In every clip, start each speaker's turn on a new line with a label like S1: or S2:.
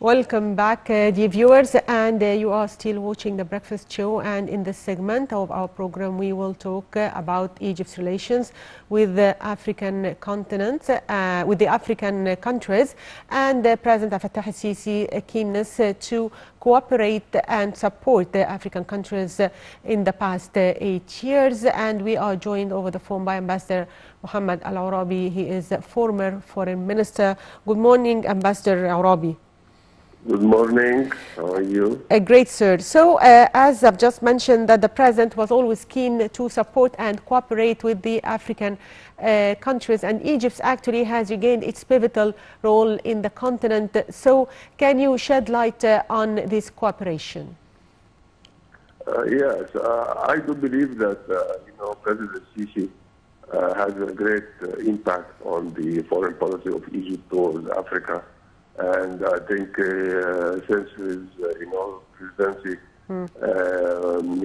S1: Welcome back, dear viewers, and you are still watching The Breakfast Show, and in this segment of our program we will talk about Egypt's relations with the African continent, with the African countries, and President Abdel Fattah el-Sisi keenness to cooperate and support the African countries in the past 8 years. And we are joined over the phone by Ambassador Mohamed Al-Orabi. He is former foreign minister. Good morning, Ambassador Orabi.
S2: Good morning. How are you?
S1: Great, sir. So, as I've just mentioned, that the president was always keen to support and cooperate with the African countries, and Egypt actually has regained its pivotal role in the continent. So, can you shed light on this cooperation?
S2: Yes, I do believe that President Sisi has a great impact on the foreign policy of Egypt towards Africa. And I think since his, presidency,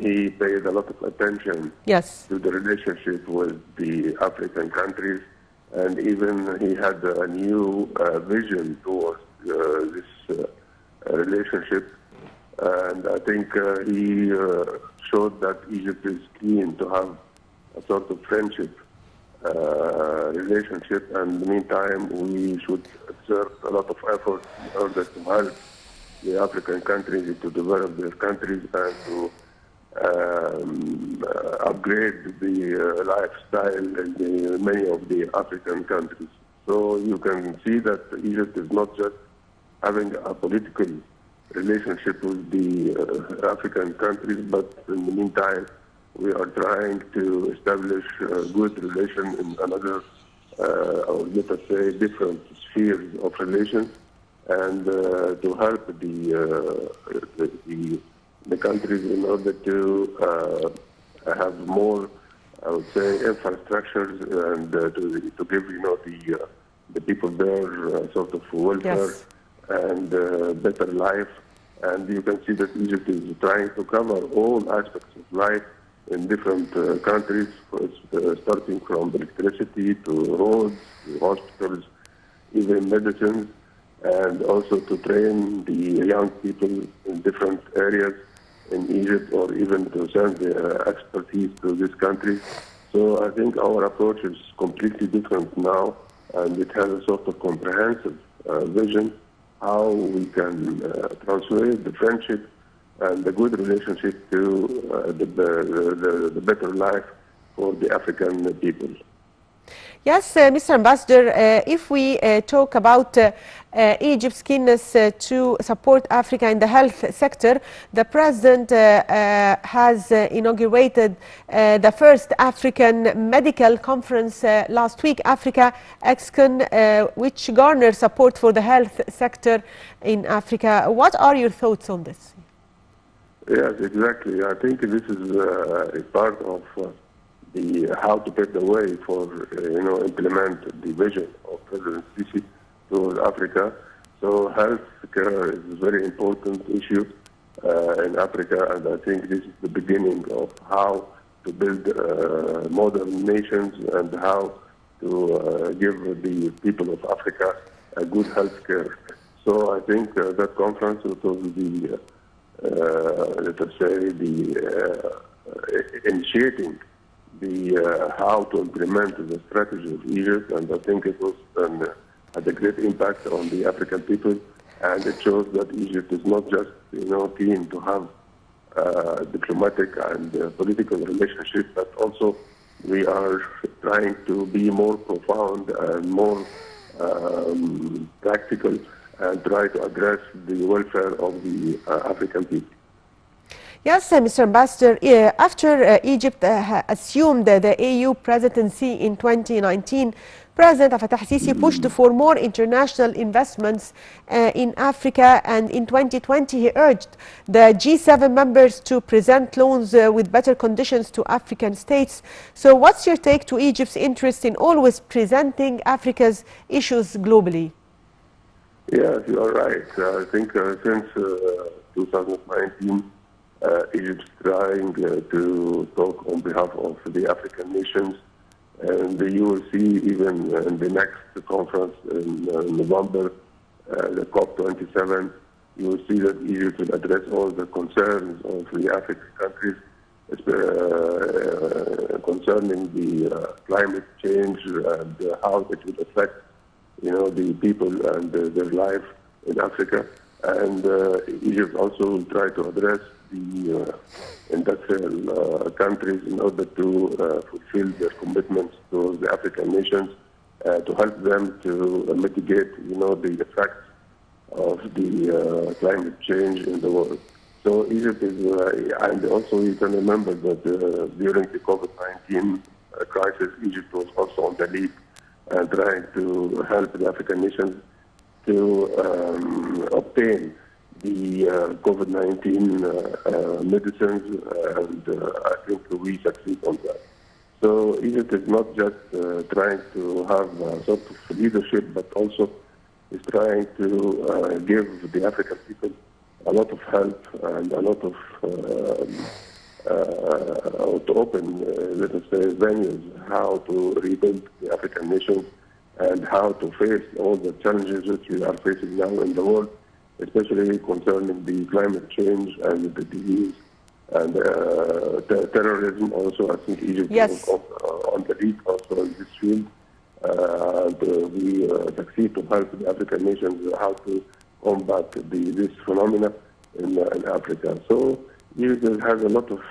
S2: he paid a lot of attention to the relationship with the African countries, and even he had a new vision towards this relationship. And I think he showed that Egypt is keen to have a sort of friendship relationship, and in the meantime we should exert a lot of effort in order to help the African countries to develop their countries and to upgrade the lifestyle in many of the African countries. So you can see that Egypt is not just having a political relationship with the African countries, but in the meantime we are trying to establish a good relation in another, or let us say, different spheres of relations, and to help the countries in order to have more, I would say, infrastructures, and to give the people there sort of welfare and better life. And you can see that Egypt is trying to cover all aspects of life in different countries, starting from electricity to roads, to hospitals, even medicines, and also to train the young people in different areas in Egypt, or even to send their expertise to this country. So I think our approach is completely different now, and it has a sort of comprehensive vision how we can translate the friendship and the good relationship to the better life for the African people.
S1: Yes, Mr. Ambassador, if we talk about Egypt's keenness to support Africa in the health sector, the President has inaugurated the first African medical conference last week, Africa ExCon, which garnered support for the health sector in Africa. What are your thoughts on this?
S2: Yes, exactly. I think this is a part of how to pave the way for implement the vision of President Sisi towards Africa. So health care is a very important issue in Africa, and I think this is the beginning of how to build modern nations and how to give the people of Africa a good health care. So I think that conference will be let us say, initiating how to implement the strategy of Egypt, and I think it was had a great impact on the African people, and it shows that Egypt is not just keen to have diplomatic and political relationship, but also we are trying to be more profound and more practical, and try to address the welfare of the African people.
S1: Yes, Mr. Ambassador, after Egypt assumed the AU presidency in 2019, President Abdel Fattah el-Sisi pushed for more international investments in Africa, and in 2020 he urged the G7 members to present loans with better conditions to African states. So what's your take to Egypt's interest in always presenting Africa's issues globally?
S2: Yes, you are right. I think since 2019, Egypt is trying to talk on behalf of the African nations, and you will see even in the next conference in November, the COP27, you will see that Egypt will address all the concerns of the African countries concerning the climate change and how it will affect, the people and their life in Africa. And Egypt also will try to address the industrial countries in order to fulfill their commitments to the African nations, to help them to mitigate, the effects of the climate change in the world. So Egypt is, and also you can remember that during the COVID-19 crisis, Egypt was also on the lead and trying to help the African nations to obtain the COVID-19 medicines, and I think we succeed on that. So Egypt is not just trying to have sort of leadership, but also is trying to give the African people a lot of help and a lot of to open, let us say, venues, how to rebuild the African nations and how to face all the challenges which we are facing now in the world, especially concerning the climate change and the disease and terrorism. Also, I think Egypt is on the lead also in this field. And we succeed to help the African nations how to combat this phenomena in Africa. So Egypt has a lot of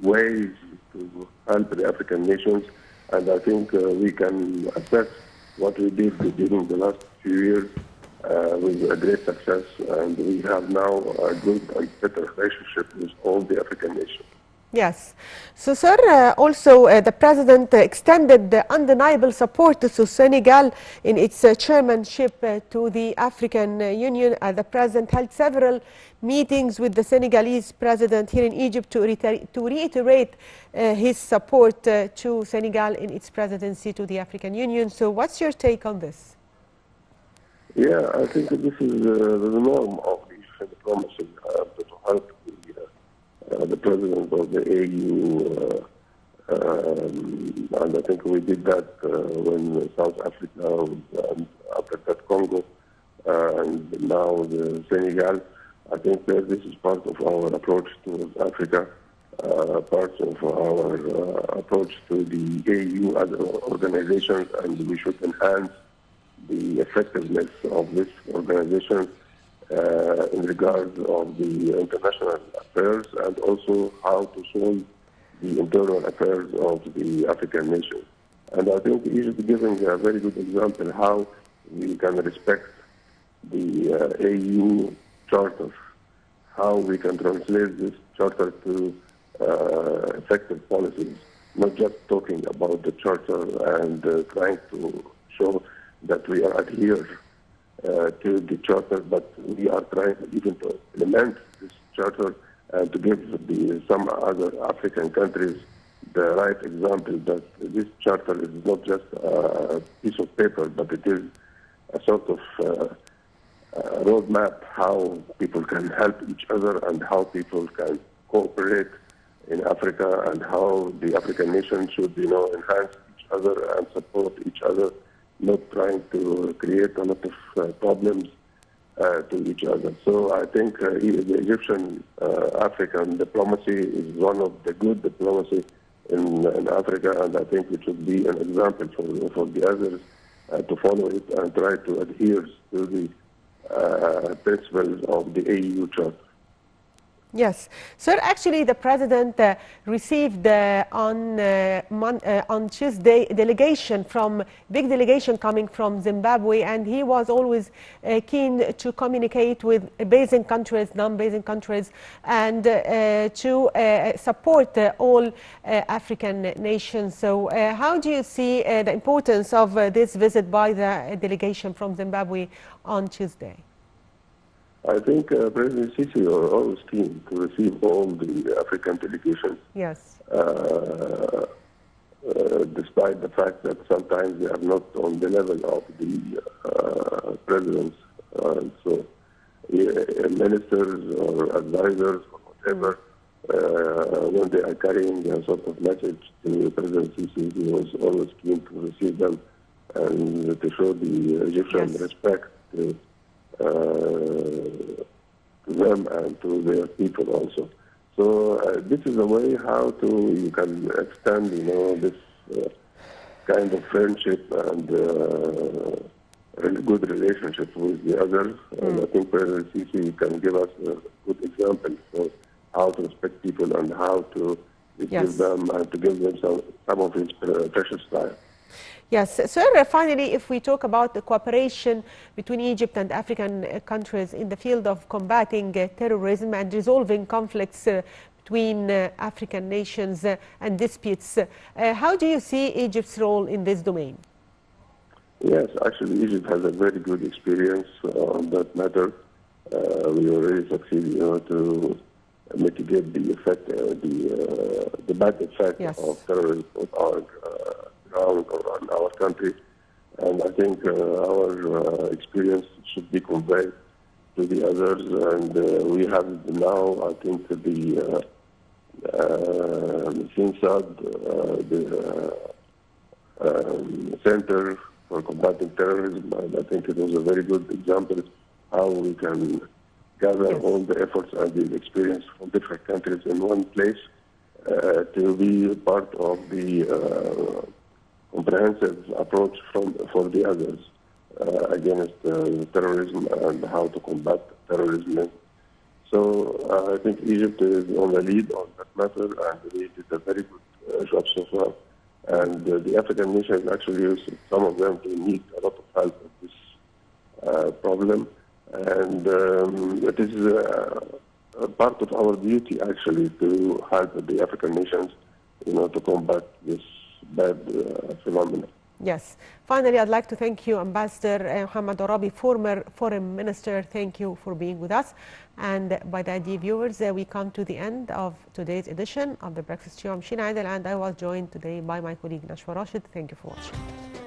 S2: ways to help the African nations, and I think we can assess what we did during the last few years with a great success, and we have now a good and better relationship with all the African nations.
S1: Yes. So, sir, also the President extended the undeniable support to Senegal in its chairmanship to the African Union. The President held several meetings with the Senegalese President here in Egypt to reiterate his support to Senegal in its presidency to the African Union. So what's your take on this?
S2: Yeah, I think that this is the norm of the diplomacy to help the president of the AU, and I think we did that when South Africa was, after that Congo, and now the Senegal. I think that this is part of our approach to Africa, part of our approach to the AU as an organization, and we should enhance the effectiveness of this organization in regards of the international affairs and also how to solve the internal affairs of the African nations. And I think Egypt is giving a very good example how we can respect the AU charter, how we can translate this charter to effective policies, not just talking about the charter and trying to show that we are adhered to the charter, but we are trying even to implement this charter and to give some other African countries the right example that this charter is not just a piece of paper, but it is a sort of roadmap how people can help each other and how people can cooperate in Africa and how the African nations should, enhance each other and support each other, not trying to create a lot of problems to each other. So I think the Egyptian African diplomacy is one of the good diplomacy in Africa, and I think it should be an example for the others to follow it and try to adhere to the principles of the AU Charter.
S1: Yes. Sir, actually the President received on Tuesday big delegation coming from Zimbabwe, and he was always keen to communicate with basin countries, non-basin countries, and to support all African nations. So how do you see the importance of this visit by the delegation from Zimbabwe on Tuesday?
S2: I think President Sisi are always keen to receive all the African delegations.
S1: Yes.
S2: Despite the fact that sometimes they are not on the level of the presidents. So ministers or advisors or whatever, when they are carrying a sort of message to President Sisi, he was always keen to receive them and to show the Egyptian respect to them and to their people also. So this is a way how you can extend, this kind of friendship and really good relationship with the others. And I think President Sisi can give us a good example for how to respect people and how to give them and to give them some of his precious time.
S1: Yes, sir. Finally, if we talk about the cooperation between Egypt and African countries in the field of combating terrorism and resolving conflicts between African nations and disputes, how do you see Egypt's role in this domain?
S2: Yes, actually, Egypt has a very good experience on that matter. We already succeeded, to mitigate the effect, the bad effect of terrorism on our ground or on our country. And I think our experience should be conveyed to the others. And we have now, I think, the CINSAD, the Center for Combating Terrorism, and I think it was a very good example how we can gather all the efforts and the experience from different countries in one place to be part of the comprehensive approach for the others against terrorism and how to combat terrorism. So I think Egypt is on the lead on that matter, and we did a very good job so far. And the African nations actually, some of them, they need a lot of help with this problem. And it is a part of our duty, actually, to help the African nations, to combat this bad phenomenon.
S1: Yes. Finally, I'd like to thank you, Ambassador Mohamed Orabi, former Foreign Minister. Thank you for being with us. And by that, dear viewers, we come to the end of today's edition of the Breakfast Show. I'm Shina Adel, and I was joined today by my colleague Nashwa Rashid. Thank you for watching.